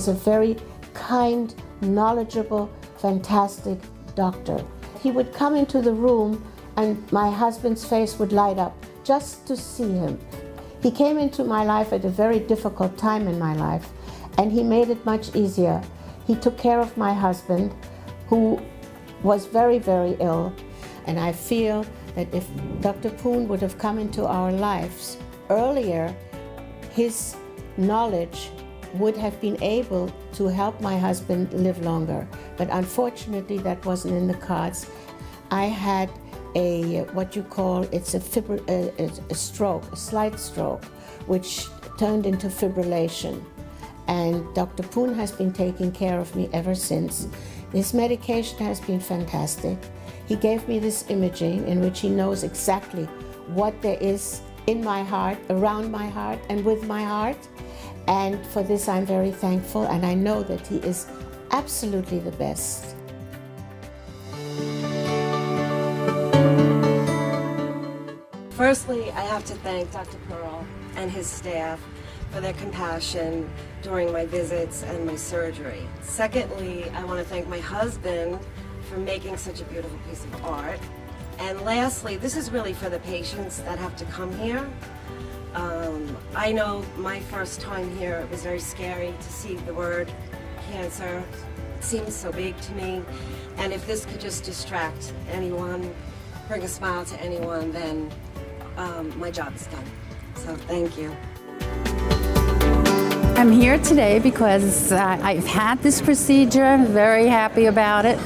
is a very kind, knowledgeable, fantastic doctor. He would come into the room and my husband's face would light up just to see him. He came into my life at a very difficult time in my life, and he made it much easier. He took care of my husband, who was very, very ill, and I feel that if Dr. Poon would have come into our lives earlier, his knowledge would have been able to help my husband live longer. But unfortunately, that wasn't in the cards. I had what you call, it's a stroke, a slight stroke, which turned into fibrillation. And Dr. Poon has been taking care of me ever since. This medication has been fantastic. He gave me this imaging in which he knows exactly what there is in my heart, around my heart, and with my heart. And for this I'm very thankful, and I know that he is absolutely the best. Firstly, I have to thank Dr. Pearl and his staff for their compassion during my visits and my surgery. Secondly, I want to thank my husband for making such a beautiful piece of art. And lastly, this is really for the patients that have to come here. I know my first time here, it was very scary to see the word cancer. It seems so big to me. And if this could just distract anyone, bring a smile to anyone, then my job is done. So thank you. I'm here today because I've had this procedure, very happy about it.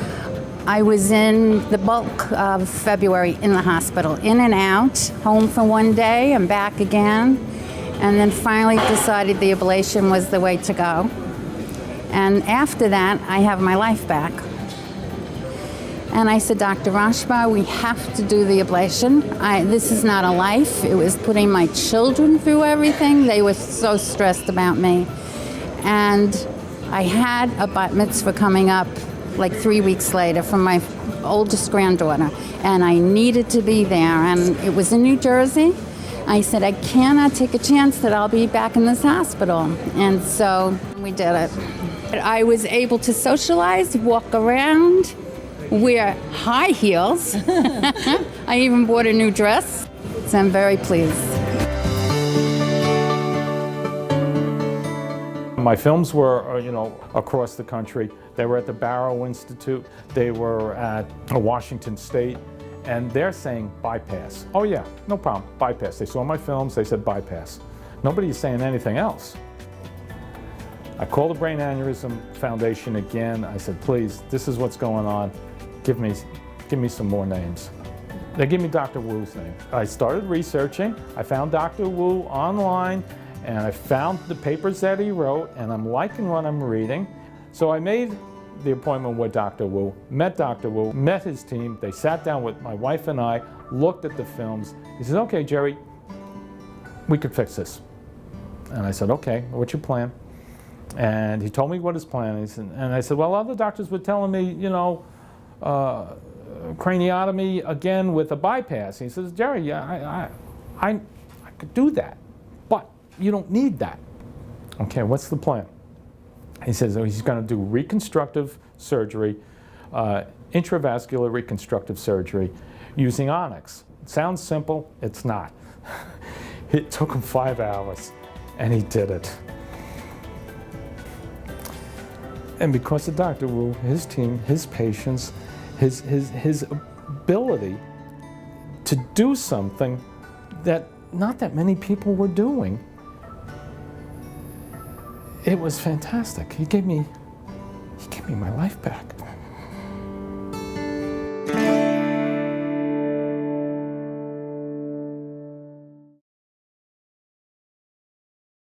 I was in the bulk of February in the hospital, in and out, home for one day and back again, and then finally decided the ablation was the way to go. And after that, I have my life back. And I said, Dr. Rashba, we have to do the ablation. This is not a life. It was putting my children through everything. They were so stressed about me. And I had a bat mitzvah coming up like 3 weeks later from my oldest granddaughter. And I needed to be there. And it was in New Jersey. I said, I cannot take a chance that I'll be back in this hospital. And so we did it. I was able to socialize, walk around, wear high heels. I even bought a new dress, so I'm very pleased. My films were, across the country. They were at the Barrow Institute, they were at Washington State, and they're saying bypass. Oh yeah, no problem, bypass. They saw my films, they said bypass. Nobody's saying anything else. I called the Brain Aneurysm Foundation again. I said, please, this is what's going on. Give me some more names. They gave me Dr. Wu's name. I started researching. I found Dr. Wu online, and I found the papers that he wrote, and I'm liking what I'm reading. So I made the appointment with Dr. Wu, met Dr. Wu, met his team. They sat down with my wife and I, looked at the films. He said, okay, Jerry, we could fix this. And I said, okay, what's your plan? And he told me what his plan is. And I said, well, other doctors were telling me, craniotomy again with a bypass. He says, Jerry, yeah, I could do that, but you don't need that. Okay, what's the plan? He says, he's going to do reconstructive surgery, intravascular reconstructive surgery using onyx. It sounds simple, it's not. It took him 5 hours, and he did it. And because of Dr. Wu, his team, his patients, his ability to do something that not that many people were doing, it was fantastic. He gave me my life back.